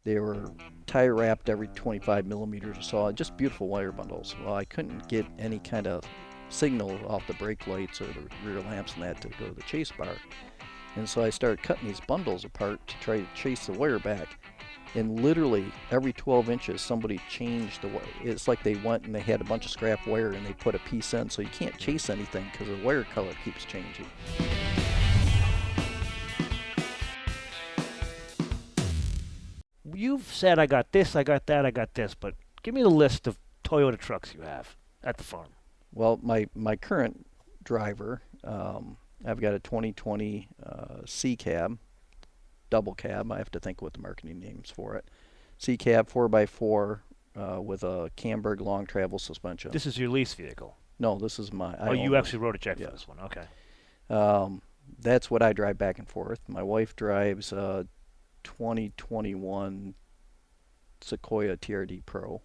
They were tire wrapped every 25 millimeters or so. Just beautiful wire bundles. Well, I couldn't get any kind of signal off the brake lights or the rear lamps and that to go to the chase bar. And so I started cutting these bundles apart to try to chase the wire back. And literally every 12 inches, somebody changed the wire. It's like they went and they had a bunch of scrap wire and they put a piece in, so you can't chase anything because the wire color keeps changing. You've said I got this, I got that, I got this, but give me the list of Toyota trucks you have at the farm. Well, my current driver, I've got a 2020 C cab, double cab. I have to think what the marketing names for it. C cab 4x4 with a Camberg long travel suspension. This is your lease vehicle. No, this is my. Oh, you actually wrote a check for this one. Okay. That's what I drive back and forth. My wife drives 2021 Sequoia TRD Pro.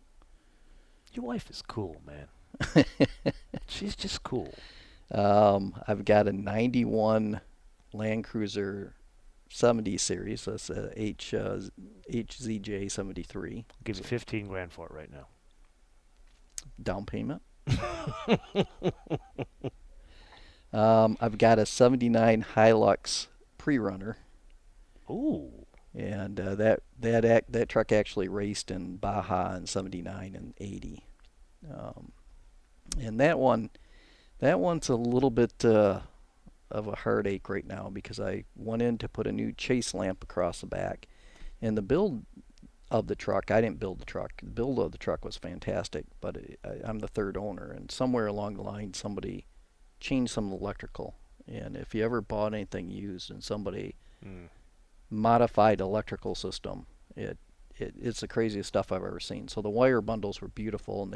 Your wife is cool, man. She's just cool. I've got a 91 Land Cruiser 70 series. That's a HZJ 73. I'll give you 15 grand for it right now. Down payment. I've got a 79 Hilux Pre-Runner. Ooh. And that truck actually raced in Baja in 79 and 80. And that one's a little bit of a heartache right now because I went in to put a new chase lamp across the back. And the build of the truck, I didn't build the truck. The build of the truck was fantastic, but I'm the third owner. And somewhere along the line, somebody changed some electrical. And if you ever bought anything used and somebody modified electrical system, it's the craziest stuff I've ever seen. So the wire bundles were beautiful, and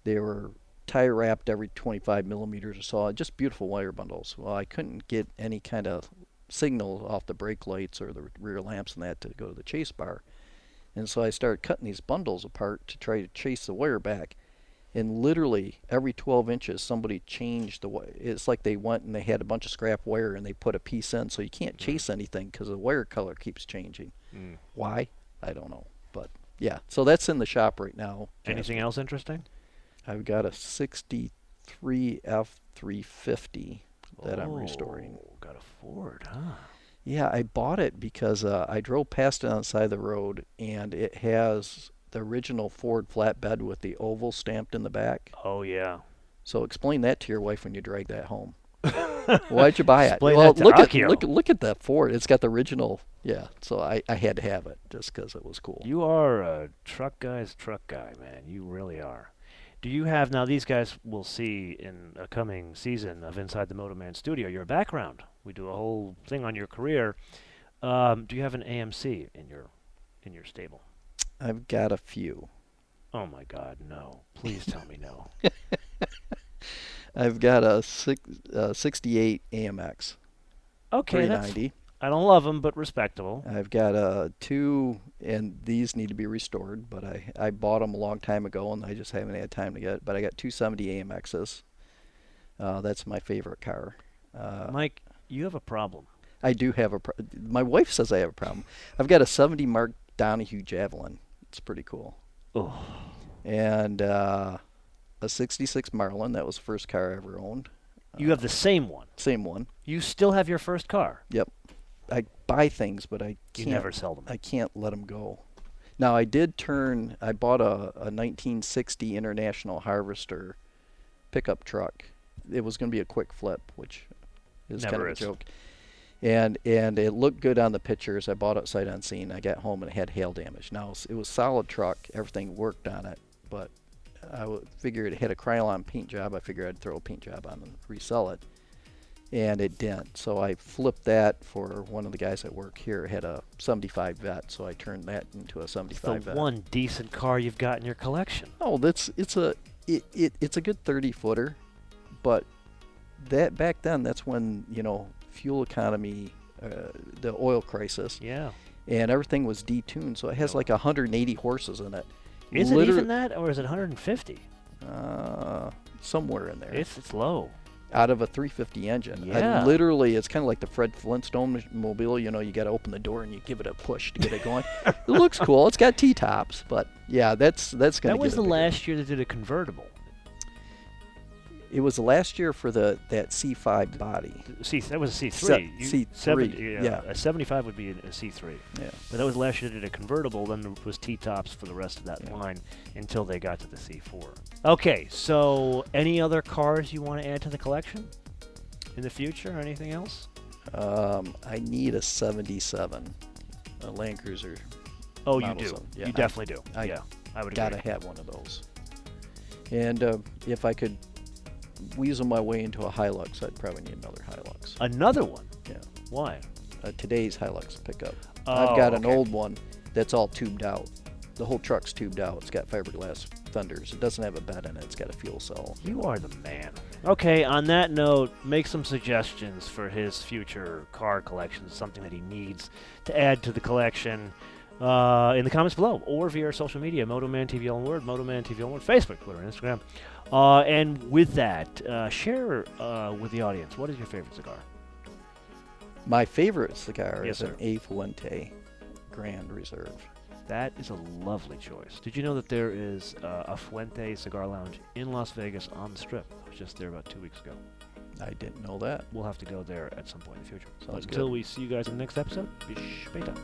they were tire wrapped every 25 millimeters or so. Just beautiful wire bundles. Well, I couldn't get any kind of signal off the brake lights or the rear lamps and that to go to the chase bar. And so I started cutting these bundles apart to try to chase the wire back. And literally every 12 inches, somebody changed the wire. It's like they went and they had a bunch of scrap wire and they put a piece in, so you can't chase anything because the wire color keeps changing. Why? I don't know. But yeah, so that's in the shop right now. Anything else interesting? I've got a 63 F350 that I'm restoring. Got a Ford, huh? Yeah, I bought it because I drove past it on the side of the road, and it has the original Ford flatbed with the oval stamped in the back. Oh, yeah. So explain that to your wife when you drag that home. Why'd you buy it? Explain Well, that to look at that Ford. It's got the original. Yeah, so I had to have it just because it was cool. You are a truck guy's truck guy, man. You really are. Do you have, now these guys will see in a coming season of Inside the MotoMan Studio, your background. We do a whole thing on your career. Do you have an AMC in your stable? I've got a few. Oh my God, no. Please tell me no. I've got a 68 AMX. Okay, 390. I don't love them, but respectable. I've got two, and these need to be restored, but I bought them a long time ago, and I just haven't had time to get it. But I got 270 AMXs. That's my favorite car. Mike, you have a problem. I do have my wife says I have a problem. I've got a 70 Mark Donahue Javelin. It's pretty cool. Oh. And a 66 Marlin. That was the first car I ever owned. You have the same one? Same one. You still have your first car? Yep. I buy things, but I can't. You never sell them. I can't let them go. Now, I bought a 1960 International Harvester pickup truck. It was going to be a quick flip, which is kind of a joke. And it looked good on the pictures. I bought it sight unseen. I got home and it had hail damage. Now, it was a solid truck. Everything worked on it, but I figured it had a Krylon paint job. I figured I'd throw a paint job on and resell it. And it didn't. So I flipped that for one of the guys at work here. It had a 75 Vet, so I turned that into a 75 It's the Vet. one decent car you've got in your collection. Oh, it's a good 30-footer, but that back then, that's when, fuel economy, the oil crisis. Yeah. And everything was detuned, so it has like 180 horses in it. Is it even that, or is it 150? Somewhere in there. It's low. out of a 350 engine. Yeah. It's kind of like the Fred Flintstone mobile. You know, you got to open the door and you give it a push to get it going. It looks cool. It's got T-tops, but yeah, that's going to. That was the last year they did a convertible. It was the last year for that C5 body. That was a C3. C3. Yeah. A 75 would be a C3. Yeah. But that was last year they did a convertible. Then there was T-tops for the rest of that line until they got to the C4. Okay, so any other cars you want to add to the collection in the future or anything else? I need a 77, a Land Cruiser. Oh, you do. Yeah, you definitely do. I would gotta agree. have one of those. And if I could weasel my way into a Hilux, I'd probably need another Hilux. Another one? Yeah. Why? Today's Hilux pickup. Oh, I've got an okay. old one that's all tubed out. The whole truck's tubed out. It's got fiberglass fenders. It doesn't have a bed in it. It's got a fuel cell. You are the man. Okay, on that note, make some suggestions for his future car collection, something that he needs to add to the collection in the comments below or via our social media, MotoManTV all one word, MotoManTV all one word, Facebook, Twitter, and Instagram. And with that, share with the audience, what is your favorite cigar? My favorite cigar Yes, is sir. an A Fuente Grand Reserve. That is a lovely choice. Did you know that there is a Fuente Cigar Lounge in Las Vegas on the Strip? I was just there about 2 weeks ago. I didn't know that. We'll have to go there at some point in the future. Sounds Until good. we see you guys in the next episode, be später.